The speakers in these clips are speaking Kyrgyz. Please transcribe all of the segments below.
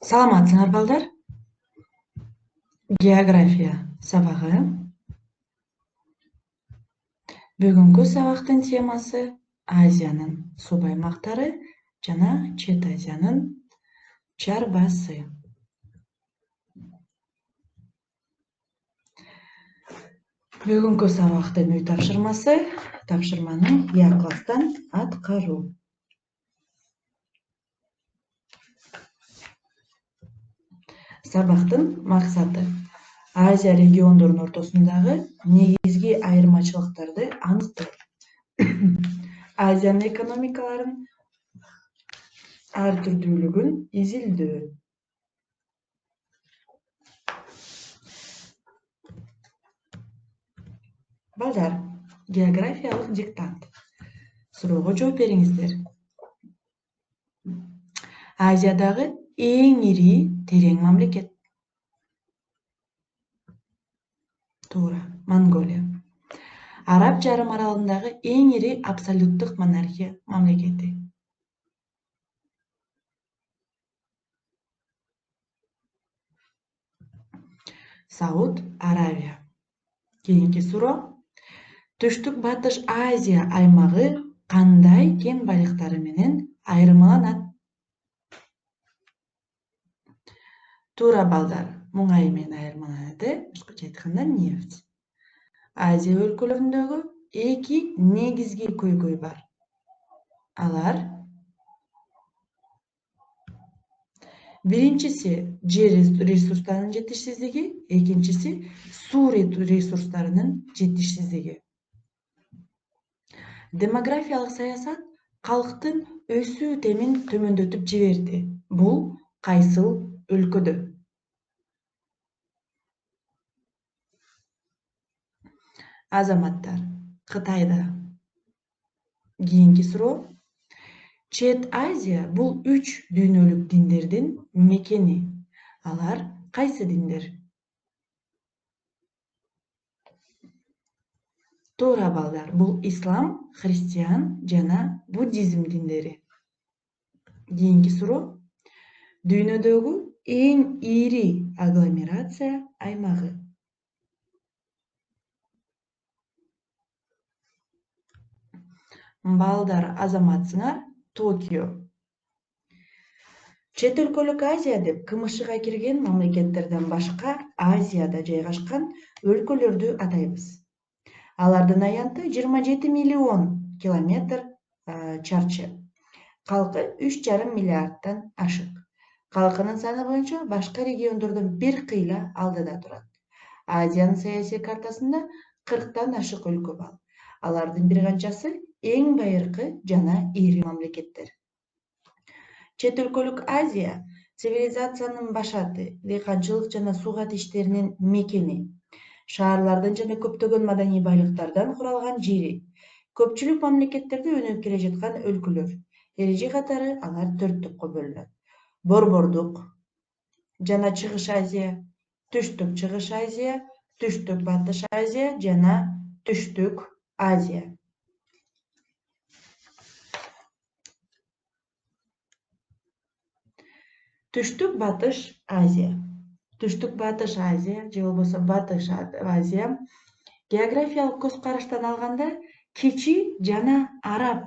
Саламатсыңар балдар. География сабағы. Бүгінгі сабақтың темасы Азияның су аймақтары жана Чет Азияның чарбасы. Бүгінгі сабақтың үй тапшырмасы, тапшырманың Я класстан аткаруу. Сабақтың мақсаты Азия региондорунун ортосундагы негизги айырмачылыктарды аныктоо. Азиянын экономикаларын ар түрдүүлүгүн изилдөө. Балдар, географиялык диктант. Суроого жооп бериңиздер. Азиядагы эң ири терең мамлекет. Туура, Монголия. Араб жарым аралындагы эң ири абсолюттук монархия мамлекети. Сауд Аравия. Кийинки суроо. Түштүк Батыш Азия аймагы кандай кен байлыктары менен айырмаланат? Туура балдар, муңай менен айырмаланат, башкача айтканда нефть. Азия өлкөлөрүндөгү эки негизги көйгөй бар. Алар биринчиси жер ресурстарынын жетишсиздиги, экинчиси суу ресурстарынын жетишсиздиги. Демографиялык саясат калктын өсүү темин төмөндөтүп жиберди. Бул кайсыл өлкөдө? Азаматтар, Кытайда. Кийинки суроо. Чет Азия бул 3 дүйнөлүк диндердин мекени. Алар кайсы диндер? Туура балдар, бул ислам, христиан жана буддизм диндери. Кийинки суроо. Дүйнөдөгү эң ири агломерация аймагы. Балдар, азаматсыңар, Токио. Чет өлкөлүк Азия деп КМШга кирген мамлекеттерден башка Азияда жайгашкан өлкөлөрдү атайбыз. Алардын аянты 27 миллион километр чарчы. Калкы 3,5 миллиардтан ашык. Калкынын саны боюнча башка региондордон бир кыйла алдыда турат. Азиянын саясий картасында 40тан ашык өлкө бар. Алардын бир канчасы эң байыркы жана ири мамлекеттер. Чет өлкөлүк Азия цивилизациянын башаты, дыйканчылык жана сугат иштеринин мекени, шаарлардын жана көптөгөн маданий байлыктардан куралган жери. Көпчүлүк мамлекеттерде өнүгүп келе жаткан өлкөлөр. Эреже катары алар 4 топко бөлүнөт. Борбордук жана Чыгыш Азия, Түштүк Чыгыш Азия, Түштүк Батыш Азия жана Түштүк Азия. Түштүк Батыш Азия. Түштүк Батыш Азия же болбосо Батыш Азия географиялык көз караштан алганда Кечи жана Араб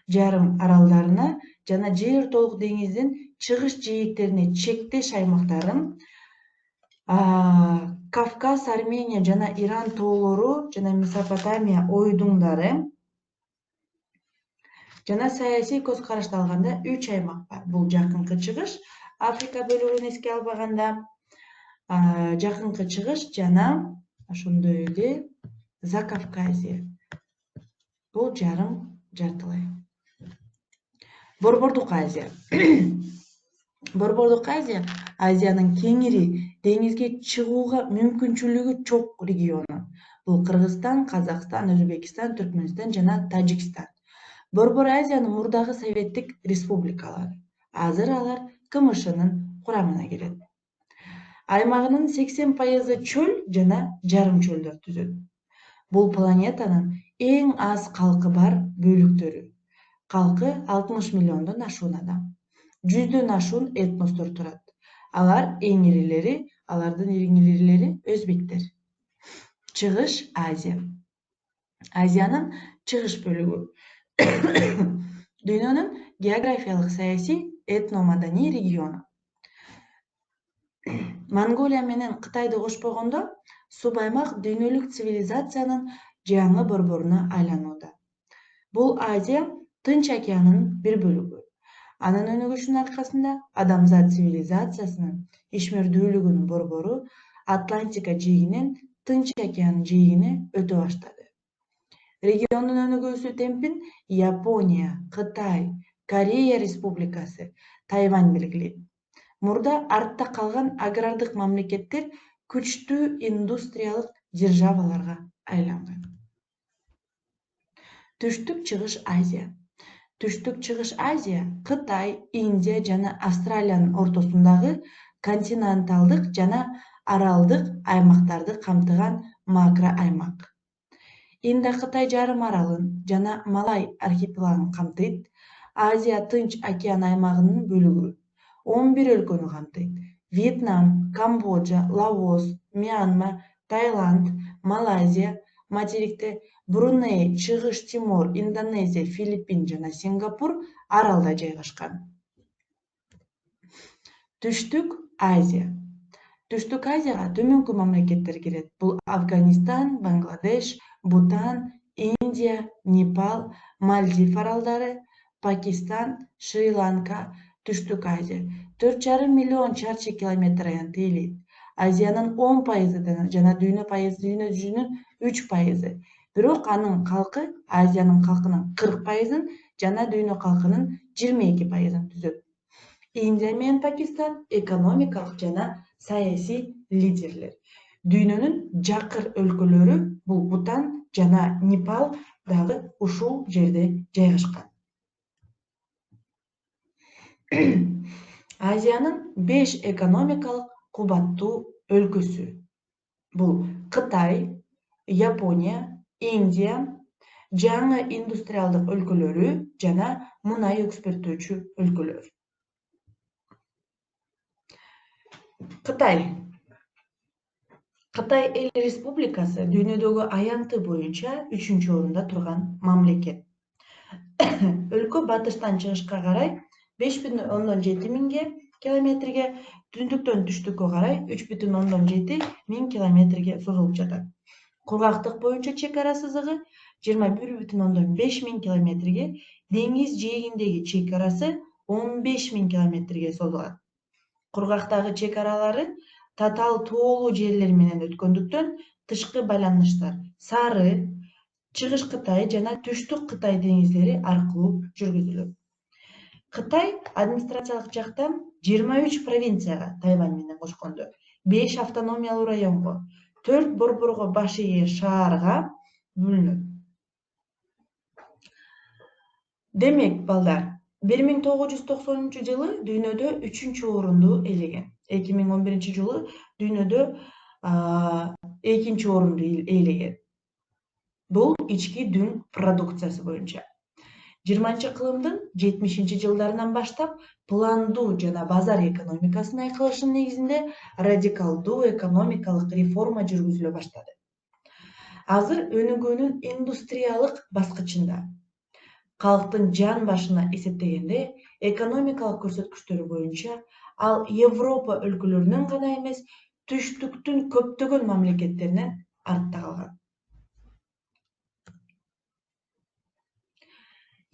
жарым аралдарына жана Жер толук деңиздин чыгыш жээктерине чектеш аймактарын Кавказ, Армения жана Иран тоолору жана Месопотамия ойдуңдары жана саясий көз караштан алганда 3 аймак бар. Бул жакынкы чыгыш, Африка бөлүгүн эске албаганда жакынкы чыгыш жана ошондой эле Закавказье. Бул жарым жартылай. Борбордук Азия. Борбордук Азия Азиянын кеңири деңизге чыгууга мүмкүнчүлүгү чок региону. Бул Кыргызстан, Казакстан, Өзбекстан, Түркмөнстан жана Тажикстан. Борбор Азиянын мурдагы советтик республикалары. Азыр алар КМШнын курамына кирет. Аймагынын 80% чөл жана жарым чөлдөр түзөт. Бул планетанын эң аз калкы бар бөлүктөрү. Калкы 60 миллиондон ашуун адам. 100дөн ашуун этностор турат. Алардын эң ириleri өзбектер. Чыгыш Азия. Азиянын чыгыш бөлүгү. Дүйнөнүн географиялык, саясий, этно-маданий региону. Монголия менен Кытайды кошпогондо субаймак дүйнөлүк цивилизациянын жаңы борборуна айланууда. Бул Азия Тынч океанынын бир бөлүгү. Анын өнүгүшүнүн аркасында адамзат цивилизациясынын ишмердүүлүгүнүн борбору Атлантика жээгинен Тынч океан жээгине өтө баштады. Региондун өнүгүүсү темпин Япония, Кытай, Корея Республикасы, Тайвань белгилейт. Мурда артта калган агрардык мамлекеттер күчтүү индустриялык державаларга айланган. Түштүк Чыгыш Азия. Түштүк Чыгыш Азия Кытай, Индия жана Австралиянын ортосундагы континенталдык жана аралдык аймактарды камтыган макро аймак. Индо-Кытай жарым аралын жана Малай архипелагын камтыйт. Азия Тынч океан аймагынын бөлүгү. 11 өлкөнү камтыйт. Вьетнам, Камбоджа, Лаос, Мьянма, Таиланд, Малайзия, материкте Бруней, Чыгыш Тимор, Индонезия, Филиппин жана Сингапур аралда жайгашкан. Түштүк Азия. Түштүк Азияга төмөнкү мамлекеттер кирет. Бул Афганистан, Бангладеш, Бутан, Индия, Непал, Мальдив аралдары, Пакистан, Шри-Ланка. Түштүк Азия 4,5 миллион чарчы километр аянтты ээлейт. Азиянын 10% жана дүйнө жүзүнүн 3%. Бирок анын калкы Азиянын калкынын 40%-ын жана дүйнө калкынын 22%-ын түзөт. Индия менен Пакистан экономикалык жана саясий лидерлер. Дүйнөнүн жакыр өлкөлөрү бул Бутан жана Непал дагы ушул жерде жайгашкан. Азиянын 5 экономикалык кубаттуу өлкөсү. Бул Кытай, Япония, Индия, жаңы индустриалдык өлкөлөрү жана мунай экспорттоочу өлкөлөр. Кытай. Кытай Эл Республикасы дүйнөдөгү аянты боюнча 3-орунда турган мамлекет. Өлкө батыштан чыгышка карай 5,7 миң километрге, түндүктөн түштүккө карай 3,7 миң километрге созулуп жатат. Кургактык боюнча чек ара сызыгы 21,5 миң километрге, деңиз жээгиндеги чек арасы 15 миң километрге созулат. Кургактагы чек аралары татаал тоолуу жерлер менен өткөндүктөн тышкы байланыштар Сары, Чыгыш Кытай жана Түштүк Кытай деңиздери аркылуу жүргүзүлөт. Кытай администрациялык жактан 23 провинцияга, Тайвань менен кошкондо, 5 автономиялуу районго, 4 борборго баш ээ шаарга бөлүнөт. Демек, балдар, 1990-жылы дүйнөдө 3-орунду ээлеген. 2011-жылы дүйнөдө 2-орунду ээлеген. Бул ички дүң продукциясы боюнча. 20-кылымдын 70-жылдарынан баштап пландуу жана базар экономикасын айкалышынын негизинде радикалдуу экономикалык реформа жүргүзүлө баштады. Азыр өнүгүүнүн индустриялык баскычында. Калктын жан башына эсептегенде экономикалык көрсөткүчтөрү боюнча ал Европа өлкөлөрүнөн гана эмес, түштүктүн көптөгөн мамлекеттеринен артта калган.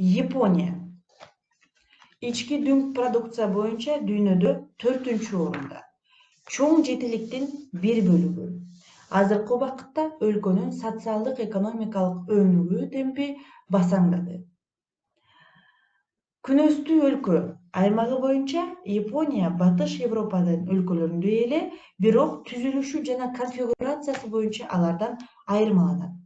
Япония. Ички дүң продукция боюнча дүйнөдө 4-орунда. Чоң жетиликтин бир бөлүгү. Азыркы убакытта өлкөнүн социалдык экономикалык өнүгүү темпи басаңдады. Күнөстүү өлкө аймагы боюнча Япония Батыш Европанын өлкөлөрүндөй эле, бирок түзүлүшү жана конфигурациясы боюнча алардан айырмаланат.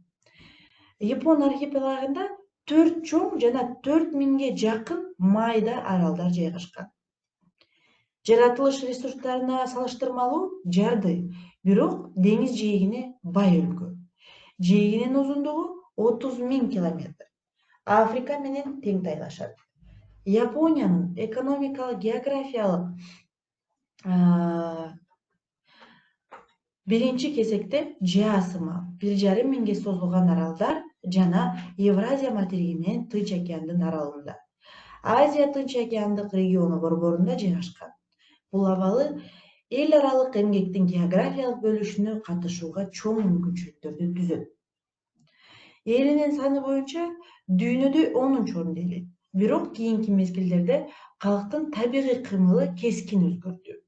Япон архипелагында 4 чоң жана 4 миңге жакын майда аралдар жайгашкан. Жаратылыш ресурстарына салыштырмалуу жарды, бирок деңиз жээгине бай өлкө. Жээгинин узундугу 30 миң километр. Африка менен тең тайлашат. Япониянын экономикалык географиялык Биринчи кезекте Жасыма 1,5 миңге созулган аралдар жана Евразия материги менен Тынч океандын аралыгында. Азия Тынч океандык региону борборунда жайгашкан. Бул абалы эл аралык эмгектин географиялык бөлүшүнө катышууга чоң мүмкүнчүлүктөрдү түзөт. Элинин саны боюнча дүйнөдө 10-орунду ээлейт. Бирок кийинки мезгилдерде калктын табигый кыймылы кескин өзгөрдү.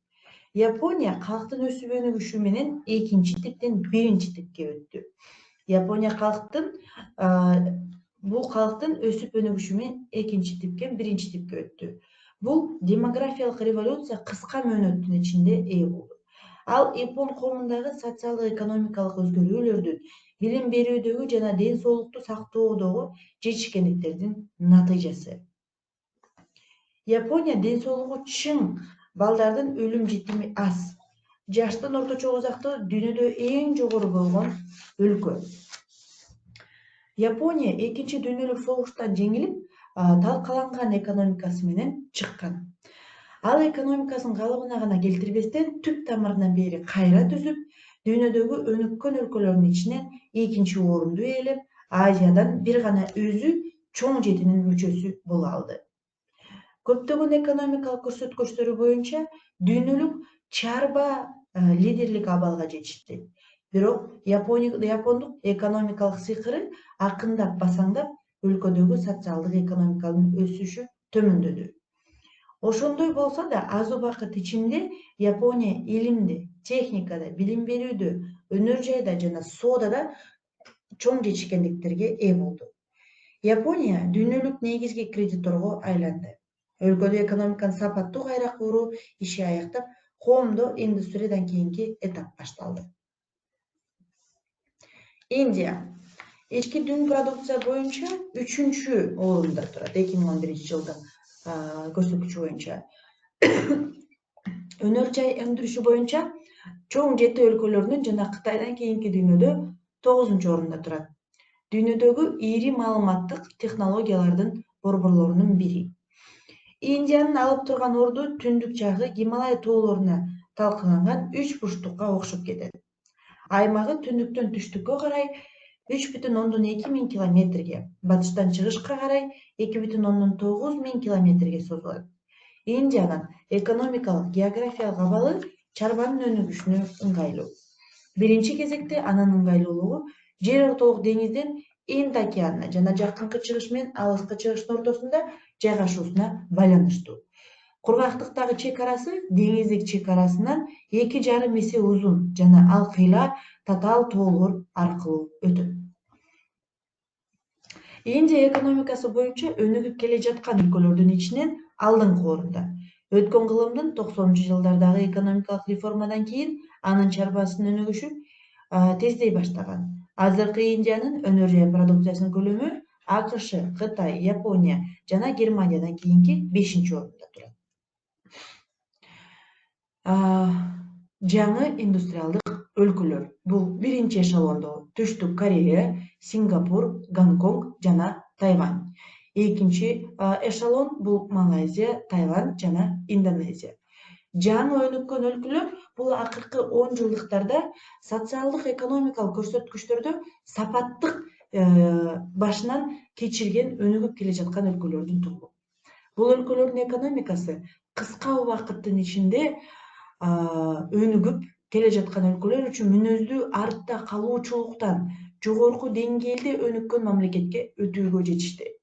Япония калктын өсүп өнүгүшү менен 2-типтен 1-типке өттү. Япония калктын өсүп өнүгүшү менен 2-типтен 1-типке өттү. Бул демографиялык революция кыска мөөнөттүн ичинде болду. Ал япон коомундагы социалдык экономикалык өзгөрүүлөрдүн, билим берүүдөгү жана ден соолукту сактоодогу жетишкендиктердин натыйжасы. Япония ден соолугу чың, балдардын өлүм житими аз. Жаштын орточо узактыгы дүйнөдө эң жогору болгон өлкө. Япония 2-дүйнөлүк согуштан жеңилип, талкаланган экономикасы менен чыккан. Ал экономикасын калыбына гана келтирбестен түп тамырынан бери кайра түзүп, дүйнөдөгү өнүккөн өлкөлөрдүн ичинен 2-орунду ээлеп, Азиядан бир гана өзү чоң жетинин мүчөсү боло алды. Көптөгөн экономикалык көрсөткүчтөрү боюнча дүйнөлүк чарба лидерлик абалга жетишти. Бирок япондук экономикалык сыйкыры акындап басаңдап, өлкөдөгү социалдык экономиканын өсүшү төмөндөдү. Ошондой болсо да аз убакыт ичинде Япония илимде, техникада, билим берүүдө, өнөр жайда жана соодада чоң жетишкендиктерге ээ болду. Япония дүйнөлүк негизги кредиторго айланды. Өлкөдө экономиканы сапаттуу кайра куруу иши аяктап, коомдо индустриядан кийинки этап башталды. Индия ички дүң продукция боюнча 3-орунда турат 2011-жылдын көрсөткүчү боюнча. Өнөр жай өндүрүшү боюнча чоң 7 өлкөлөрдүн жана Кытайдан кийинки дүйнөдө 9-орунда турат. Дүйнөдөгү ири маалыматтык технологиялардын борборлорунун бири. Индиянын алып турган орду түндүк жагы Гималай тоолоруна талкаланган 3 бурчтукка окшоп кетет. Аймагы түндүктөн түштүккө карай 3,2 миң километрге, батыштан чыгышка карай 2,9 миң километрге созулат. Индиянын экономикалык географиялык абалы чарбанын өнүгүшүнө ыңгайлуу. Биринчи кезекте анын ыңгайлуулугу жер ортолук деңизден Инд океанына жана жакынкы чыгыш менен алыскы чыгыштын ортосунда жайгашуусуна байланыштуу. Кургактыктагы чек арасы деңиздик чек арасынан 2,5 эсе узун жана ал кыйла татаал тоолор аркылуу өтөт. Индия экономикасы боюнча өнүгүп келе жаткан өлкөлөрдүн ичинен алдыңкы орунда. Өткөн кылымдын 90-жылдардагы экономикалык реформадан кийин анын чарбасынын өнүгүшү тездей баштаган. Азыркы Индиянын өнөр жай продукциясынын көлөмү АКШ, Кытай, Япония жана Германиядан кийинки 5-орунда турат. Жаңы индустриалдык өлкөлөр. Бул биринчи эшелондо Түштүк Корея, Сингапур, Гонконг жана Тайвань. Экинчи эшелон бул Малайзия, Таиланд жана Индонезия. Жаңы өнүккөн өлкөлөр бул акыркы 10 жылдыктарда социалдык экономикалык көрсөткүчтөрдө сапаттык башынан кечирген өнүгүп келе жаткан өлкөлөрдүн тобу. Бул өлкөлөрдүн экономикасы кыска убакыттын ичинде өнүгүп келе жаткан өлкөлөр үчүн мүнөздүү артта калуучулуктан жогорку деңгээлде өнүккөн мамлекетке өтүүгө жетишти.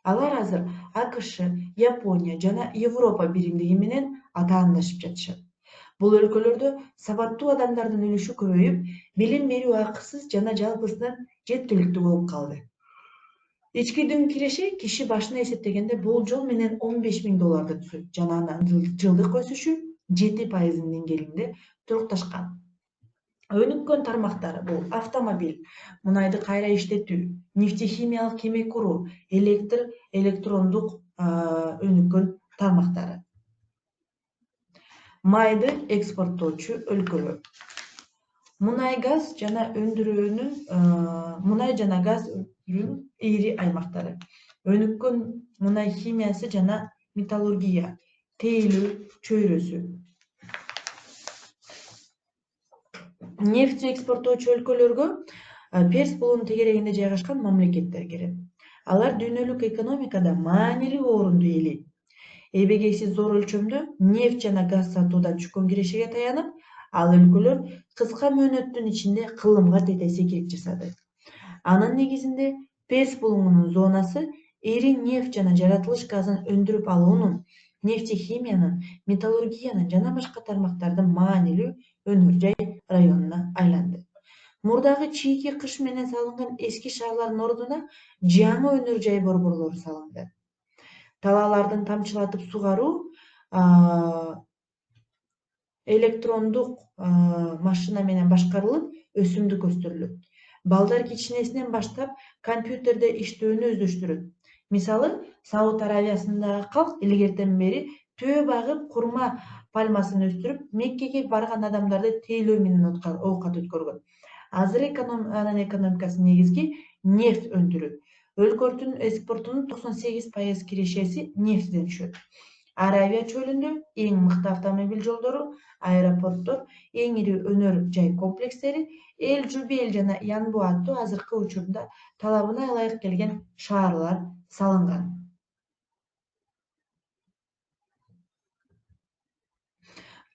Алар азыр АКШ, Япония жана Европа биримдиги менен атаандашып жатышат. Бул өлкөлөрдө сабаттуу адамдардын үлүшү көбөйүп, билим берүү акысыз жана жалпысынан жеткиликтүү болуп калды. Ички дүң киреши киши башына эсептегенде болжол менен $15,000 түзөт жана анын жылдык өсүшү 7% деңгээлинде турукташкан. Өнүккөн тармактары бул автомобиль, мунайды кайра иштетүү, нефтехимиялык кеме куруу, электрондук өнүккөн тармактары. Майды экспорттоочу өлкөлөр. Мунай газ жана газ өндүрүүнүн ири аймактары. Өнүккөн мунай химиясы жана металлургия, тейлөө чөйрөсү. нефть экспорттоочу өлкөлөргө Перс булунун тегерегинде жайгашкан мамлекеттер кирет. Алар дүйнөлүк экономикада маанилүү орунду ээлейт. Эбегейсиз зор өлчөмдө нефть жана газ сатуудан түшкөн кирешеге таянып, ал өлкөлөр кыска мөөнөттүн ичинде кылымга тете секирип жасады. Анын негизинде Перс булуңунун зонасы ири нефть жана жаратылыш газын өндүрүп алуунун, нефтехимиянын, металлургиянын жана башка тармактардын маанилүү өнөр жай районуна айланды. Мурдагы чийки кыш менен салынган эски шаарлардын ордуна жаңы өнөр жай борборлору салынды. Талаалардын тамчылатып сугаруу электрондук машина менен башкарылып, өсүмдүк өстүрүлөт. Балдар кичинесинен баштап компьютерде иштөөнү өздөштүрөт. Мисалы, Сауд Аравиясындагы калк илгертен бери төө багып, курма пальмасын өстүрүп, Меккеге барган адамдарды тейлөө менен оокат өткөргөн. Азыр анын экономикасынын негизги нефть өндүрүү. Өлкөнүн экспортунун 98% кирешеси нефтьден түшөт. Аравия чөлүндө эң мыкты автомобиль жолдору, аэропорттор, эң ири өнөр жай комплекстери Эл Жубейл жана Янбу аттуу азыркы учурда талабына ылайык келген шаарлар салынган.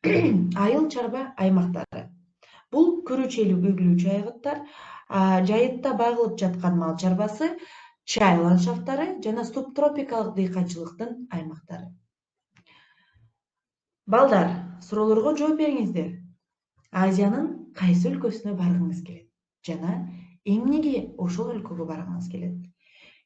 Айыл чарба аймактары. Бул күрүчелүү үглүүчү айгыттар, жайытта багылып жаткан мал чарбасы, чай ландшафттары жана субтропикалык дыйканчылыктын аймактары. Балдар, суроолорго жооп бериңиздер. Азиянын кайсы өлкөсүнө баргыңыз келет жана эмнеге ошол өлкөгө баргыңыз келет?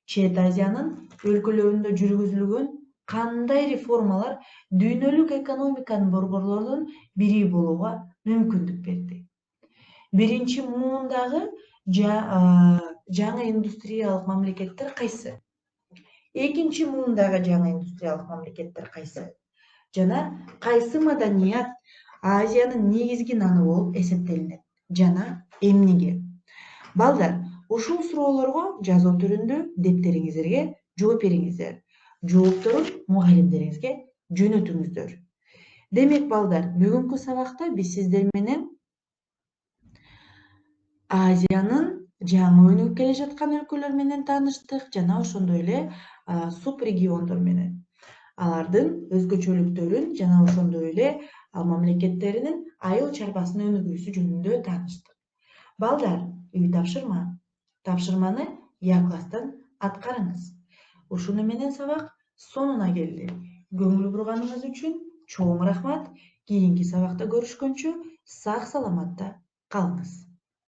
Чет Азиянын өлкөлөрүндө жүргүзүлгөн кандай реформалар дүйнөлүк экономиканын борборлорунун бири болууга мүмкүндүк берди? Биринчи муундагы жаңы индустриялык мамлекеттер кайсы? Экинчи муундагы жаңы индустриялык мамлекеттер кайсы? Жана кайсы маданият Азиянын негизги наны болуп эсептелинет жана эмнеге? Балдар, ушул суроолорго жазуу түрүндө дептериңиздерге жооп бериңиздер. Жоопторун мугалимдериңизге жөнөтүңүздөр. Демек, балдар, бүгүнкү сабакта биз сиздер менен Азиянын жаңы өнүгүп келе жаткан өлкөлөр менен тааныштык жана ошондой эле субрегиондор менен. Алардын өзгөчөлүктөрүн жана ошондой эле мамлекеттеринин айыл чарбасын өнүгүүсү жөнүндө тааныштык. Балдар, үй тапшырманы Я класстан аткарыңыз. Ушуну менен сабак сонуна келди. Көңүл бурганыңыз үчүн чоң рахмат. Кийинки сабакта көрүшкөнчө сак саламатта калыңыз.